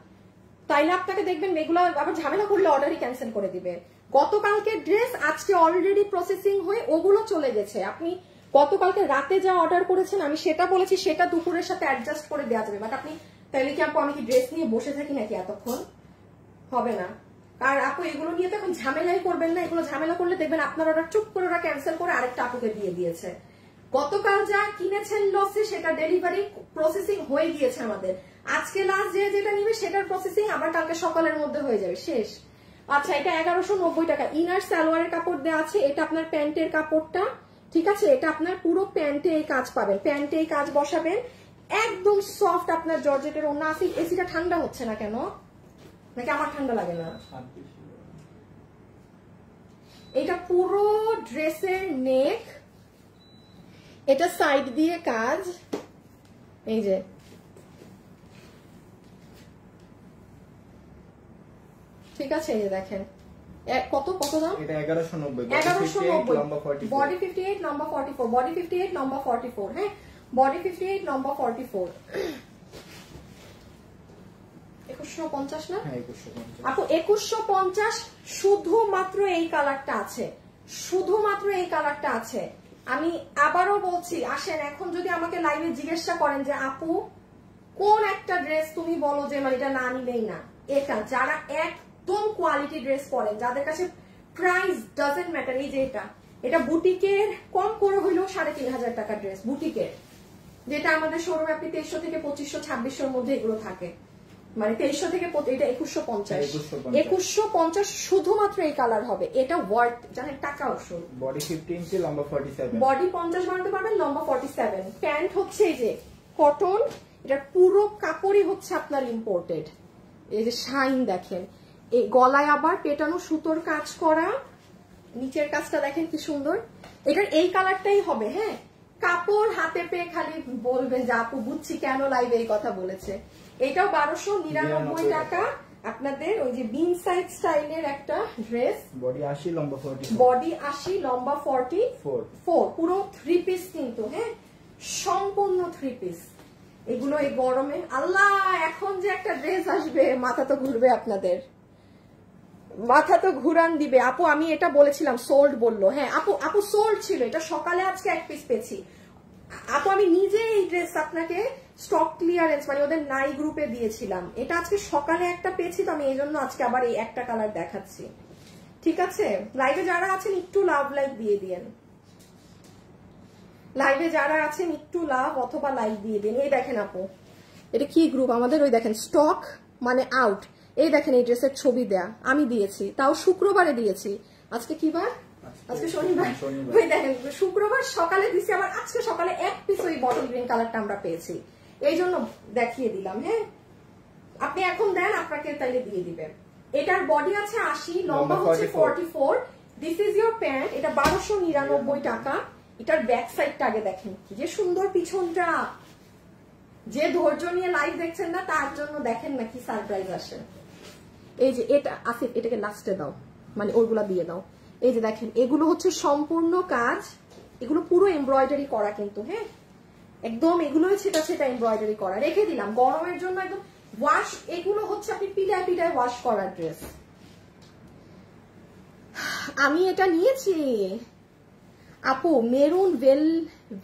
তাইলে আপনাকে দেখবেন এগুলো আবার ঝামেলা করলে অর্ডারই ক্যান্সেল করে দিবে। গতকালকে ড্রেস আজকে অলরেডি প্রসেসিং হয়ে ওগুলো চলে গেছে। আপনি গতকালকে রাতে যা অর্ডার করেছেন আমি সেটা বলেছি, সেটা দুপুরের সাথে অ্যাডজাস্ট করে দেওয়া যাবে। বাট আপনি তাইলে কি আপু আমি কি ড্রেস নিয়ে বসে থাকি নাকি এতক্ষণ? হবে না। আর আপু এগুলো নিয়ে তো এখন ঝামেলাই করবেন না। এগুলো ঝামেলা করলে দেখবেন আপনার অর্ডার চুপ করে ওরা ক্যান্সেল করে আরেকটা আপুকে দিয়ে দিয়েছে। গতকাল যা কিনেছেন লসে সেটা ডেলিভারি প্রসেসিং হয়ে গিয়েছে আমাদের। আজকে লাস্ট যেটা নিবে সেটার প্রসেসিং আবার কালকে সকালের মধ্যে হয়ে যাবে, শেষ। আচ্ছা, এটা 1190 টাকা। ইনার সালোয়ারের কাপড় দেওয়া আছে। এটা আপনার প্যান্টের কাপড়টা, ঠিক আছে? এটা আপনার পুরো প্যান্টে এই কাজ পাবেন, প্যান্টে এই কাজ বসাবেন, একদম সফট আপনার জর্জেটের ওড়না আছে। এসিটা ঠান্ডা হচ্ছে না কেন? নাকি আমার ঠান্ডা লাগে না? এটা পুরো ড্রেসের নেক, এটা সাইড দিয়ে কাজ। এই যে ঠিক আছে, এই যে দেখেন কত দাম। এটা 1190, বডি 58, লম্বা 44। বডি 58, লম্বা 44। হ্যাঁ, বডি 58, লম্বা 44। 2150 না? হ্যাঁ, 2150 আপু 2150। শুধুমাত্র এই কালারটা আছে, শুধুমাত্র এই কালারটা আছে। আমি আবারও বলছি, আসেন এখন যদি আমাকে লাইভে জিজ্ঞাসা করেন যে আপু কোন একটা ড্রেস তুমি বলো যে মানে এটা না নিলেই না, এটা যারা একদম কোয়ালিটি ড্রেস পরেন, যাদের কাছে প্রাইস ডাজেন্ট ম্যাটার। এই যে এটা বুটিকের কম করে হইলেও 3,500 টাকার ড্রেস বুটিকের, যেটা আমাদের শোরুমে আপনি 2300 থেকে 2500, 2600 এর মধ্যে এগুলো থাকে। মানে 2300 থেকে এটা 2150। 2150 শুধুমাত্র এই কালার হবে। এটা ওয়ার্থ জানেন, টাকা ওষুধ। বডি 50 ইঞ্চি, লম্বা 47। বডি 50 বানাতে পারবেন, লম্বা 47। প্যান্ট হচ্ছে এই যে কটন, এটা পুরো কাপড়ই হচ্ছে আপনার ইম্পোর্টেড। এই যে শাইন দেখেন, এই গলায় আবার পেটানো সুতোর কাজ করা, নিচের কাজটা দেখেন কি সুন্দর। এটার এই কালারটাই হবে। হ্যাঁ, কাপড় হাতে পেয়ে খালি বলবেন যে আপু বুঝছি কেন লাইভে এই কথা বলেছে। এটাও 1299 টাকা। আপনাদের ওই যে বিন সাইড স্টাইলের একটা ড্রেস, বডি 80, লম্বা 44। বডি 80, লম্বা 44। পুরো 3 পিস কিন্তু। হ্যাঁ, সম্পূর্ণ 3 পিস। এগুলো এই গরমে আল্লাহ, এখন যে একটা ড্রেস আসবে মাথা তো ঘুরবে আপনাদের, মাথা তো ঘুরান দিবে। আপু আমি এটা বলেছিলাম, সোল্ড বললো। হ্যাঁ আপু সোল্ড ছিল, এটা সকালে আজকে 1 পিস পেয়েছি। আপু আমি নিজে এই ড্রেস আপনাকে স্টক ক্লিয়ারেন্স, মানে ওদের নাই গ্রুপে দিয়েছিলাম। এটা আজকে সকালে একটা পেয়েছি, তো আমি এই জন্য আজকে আবার এই একটা কালার দেখাচ্ছি, ঠিক আছে? লাইভে যারা আছেন একটু লাভ লাইক দিয়ে দিয়েন, লাইভে যারা আছেন একটু লাভ অথবা লাইক দিয়ে দিন। এই দেখেন আপু, এটা কি গ্রুপ আমাদের? ওই দেখেন স্টক মানে আউট। এই দেখেন এই ড্রেসের ছবি দেয়া, আমি দিয়েছি, তাও শুক্রবারে দিয়েছি। আজকে কি বার? আজকে শনিবার। ওই দেখেন শুক্রবার সকালে দিছি, আবার আজকে সকালে এক পিস ওই বটল গ্রিন কালারটা আমরা পেয়েছি, এই জন্য দেখিয়ে দিলাম। হ্যাঁ, আপনি এখন দেন, আপনাকে তাইলে দিয়ে দিবে। এটার বডি আছে 80, লম্বা হচ্ছে 44। This is your pant. এটা 1299 টাকা। এটার ব্যাক সাইডটা আগে দেখেন, কি যে সুন্দর পিছনটা। যে ধৈর্য নিয়ে লাইভ দেখছেন না তার জন্য দেখেন না কি সারপ্রাইজ আসে। এই যে এটা আসিফ, এটাকে লাস্টে দাও, মানে ওইগুলা দিয়ে দাও। এই যে দেখেন, এগুলো হচ্ছে সম্পূর্ণ কাজ, এগুলো পুরো এমব্রয়ডারি করা কিন্তু। হ্যাঁ, একদম এগুলো সেটা এমব্রয়ডারি করা। রেখে দিলাম গরমের জন্য একদম ওয়াশ। এগুলো হচ্ছে আপনি পিটায় পিটায় ওয়াশ করার ড্রেস। আমি এটা নিয়েছি আপু, মেরুন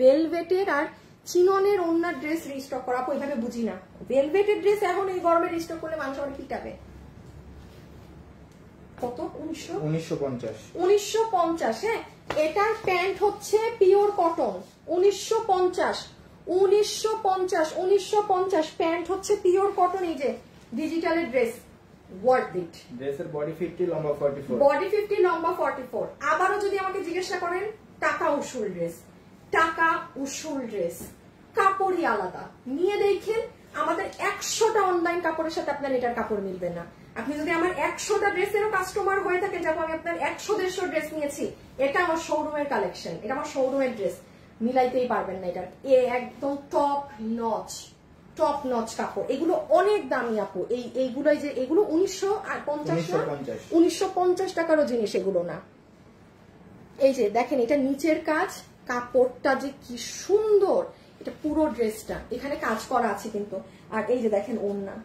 ভেলভেটের আর চিননের ওনার ড্রেস রিস্টক করা। আপু এভাবে বুঝি না, ভেলভেটের ড্রেস এখন এই গরমে রিস্টক করলে মানুষ অনেক পিটাবে। কত? 1950। হ্যাঁ, এটার প্যান্ট হচ্ছে পিওর কটন। 1950 প্যান্ট হচ্ছে পিওর কটন। এই যে ডিজিটালের ড্রেস, ওয়ার্থ ইট। ড্রেসের বডি 50, লম্বা 44। বডি 50, লম্বা 44। আবারও যদি আমাকে জিজ্ঞাসা করেন, টাকা উসুল ড্রেস, টাকা উসুল ড্রেস, কাপড়ই আলাদা। নিয়ে দেখেন, আমাদের 100টা অনলাইন কাপড়ের সাথে আপনার এটার কাপড় মিলবে না। আপনি যদি আমার 100টা ড্রেসেরও কাস্টমার হয়ে থাকেন, যখন আমি আপনার 100-150 ড্রেস নিয়েছি, এটা আমার শোরুমের কালেকশন, এটা আমার শোরুমের ড্রেস, মিলাইতেই পারবেন না এটা। একদম টপ নচ কাপড়। এগুলো অনেক দামি আপু। এইগুলো যে এগুলো 1950 টাকারও জিনিস এগুলো না। এই যে দেখেন, এটা নিচের কাজ, কাপড়টা যে কি সুন্দর। এটা পুরো ড্রেসটা এখানে কাজ করা আছে কিন্তু। আর এই যে দেখেন ওড়না,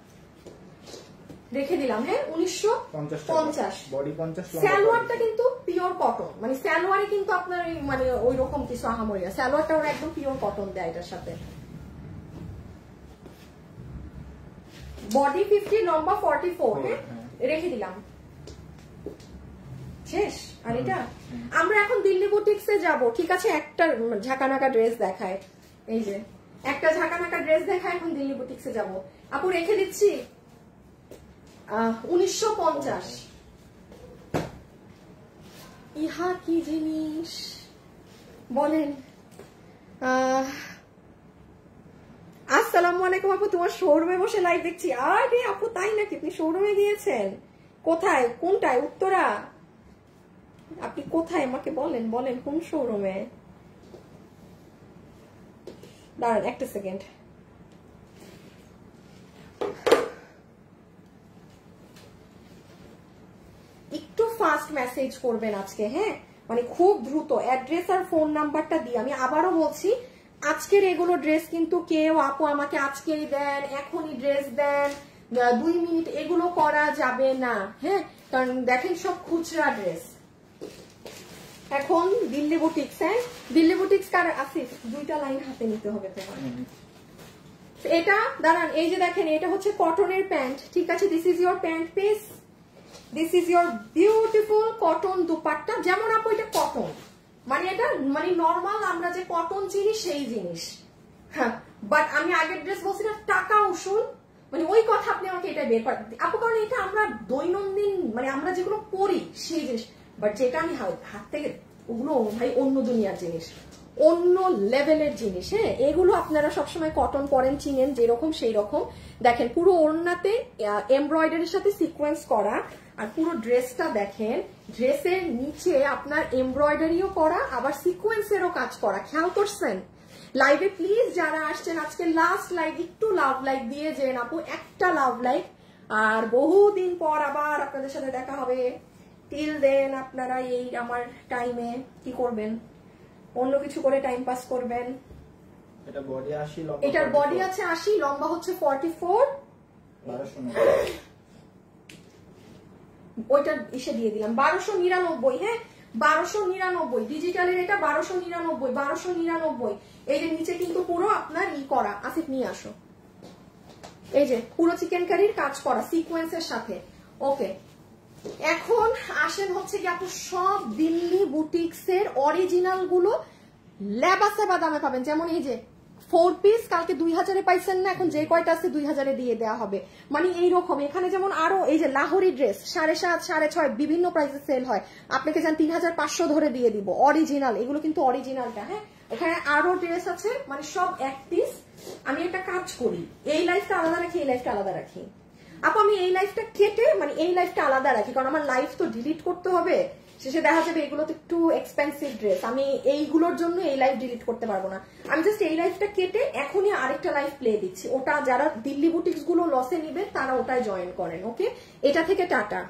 রেখে দিলাম। হ্যাঁ, 1950। বডি 50। সালোয়ারটা কিন্তু পিওর কটন, মানে সালোয়ারে কিন্তু আপনার মানে ওই রকম কিছু আহামরিয়া। সালোয়ারটা ওরা একদম পিওর কটন দেয় এটার সাথে। বডি 50, লম্বা 44। হ্যাঁ, রেখে দিলাম। শেষ। আর এটা আমরা এখন দিল্লি বুটিক্সে যাব, ঠিক আছে? একটা ঝাঁকানাকা ড্রেস দেখায়, এই যে একটা ঝাঁকানাকা ড্রেস দেখায়, এখন দিল্লি বুটিক্সে যাব। আপু রেখে দিচ্ছি 1950। ইহা কি জিনিস বলেন? আসসালামু আলাইকুম আপু, তোমার শোরুমে বসে লাইভ দেখছি। আরে আপু তাই নাকি? আপনি শোরুমে গিয়েছেন? কোথায়? কোনটায়? উত্তরা? আপনি কোথায় আমাকে বলেন, কোন শোরুমে? দাঁড়ান একটা সেকেন্ড। একটু ফাস্ট মেসেজ করবেন আজকে, হ্যাঁ, মানে খুব দ্রুত। অ্যাড্রেস আর ফোন নাম্বারটা দিয়ে, আমি আবারও বলছি, আজকের এগুলো ড্রেস কিন্তু কেউ আপু আমাকে আজকেই দেন, এখনই ড্রেস দেন, 2 মিনিট, এগুলো করা যাবে না। হ্যাঁ, কারণ দেখেন সব খুচরা ড্রেস। এখন দিল্লি বুটিক্স, হ্যাঁ, দিল্লি বুটিক্স কার আসিফ, 2টা লাইন হাতে নিতে হবে তোমার। এটা দাঁড়ান, এই যে দেখেন, এটা হচ্ছে কটনের প্যান্ট, ঠিক আছে? This is your pant piece, this is your beautiful cotton dupatta. যেমন আপু এটা কটন, মানে এটা মানে নর্মাল আমরা যে কটন চিনি সেই জিনিস। হ্যাঁ, বাট আমি আগের ড্রেস বলছি না, টাকা উসুল, মানে ওই কথা আপনি আমাকে এটা বের করেন আপু, কারণ এটা আমরা দৈনন্দিন মানে আমরা যেগুলো পরি সেই জিনিস। বাট যেটা আমি হাত থেকে, ওগুলো ভাই অন্য দুনিয়ার জিনিস, অন্য লেভেলের জিনিস। হ্যাঁ, এগুলো আপনারা সবসময় কটন পরেন, চিনেন যেরকম সেই রকম। দেখেন পুরো ওড়নাতে এমব্রয়ডারির সাথে সিকোয়েন্স করা, আর পুরো ড্রেসটা দেখেন, ড্রেসের নিচে আপনার এমব্রয়ডারিও করা, আবার সিকোয়েন্সেরও কাজ করা। খেয়াল করছেন? লাইভে প্লিজ যারা আসছেন, আজকে লাস্ট লাইভ, একটু লাভ লাইক দিয়ে যেন আপু, একটা লাভ লাইক। আর বহুদিন পর আবার আপনাদের সাথে দেখা হবে। টিল দেন আপনারা এই আমার টাইমে কি করবেন? অন্য কিছু করে টাইম পাস করবেন। এটা বডি 80, লম্বা এটার বডি আছে 80, লম্বা হচ্ছে 44। 1299। ওইটা এসে দিয়ে দিলাম 1299। হ্যাঁ, 1299 ডিজিটালের এটা 1299 এই যে নিচে কিন্তু পুরো আপনার ই করা। আসিফ নিয়ে আসো, এই যে পুরো চিকেন কারির কাজ করা সিকোয়েন্সের সাথে। ওকে, এখন আসেন হচ্ছে কি আপু সব দিল্লি বুটিক্স এর অরিজিনাল গুলো লেবাসেবা দামে পাবেন। যেমন এই যে 4 পিস কালকে 2000-এ পাইছেন না, এখন যে কয়টা আছে 2000-এ দিয়ে দেওয়া হবে। মানে এইরকম এখানে যেমন আরো এই যে লাহোরি ড্রেস 7.5 6.5 বিভিন্ন প্রাইসে সেল হয়, আপনাকে যেন 3500 ধরে দিয়ে দিব অরিজিনাল। এগুলো কিন্তু অরিজিনালটা। হ্যাঁ, এখানে আরো ড্রেস আছে, মানে সব এক পিস। আমি একটা কাজ করি, এই লাইফটা আলাদা রাখি, এই লাইফটা আলাদা রাখি আপু। আমি এই লাইফটা কেটে মানে এই লাইফটা আলাদা রাখি, কারণ আমার লাইফ তো ডিলিট করতে হবে। শেষে দেখা যাবে এগুলো তো একটু এক্সপেন্সিভ ড্রেস, আমি এইগুলোর জন্য এই লাইফ ডিলিট করতে পারবো না। আমি জাস্ট এই লাইফটা কেটে এখনই আরেকটা লাইফ প্লে দিচ্ছি, ওটা যারা দিল্লি বুটিক্স গুলো লসে নিবে তারা ওটায় জয়েন করেন। ওকে, এটা থেকে টাটা।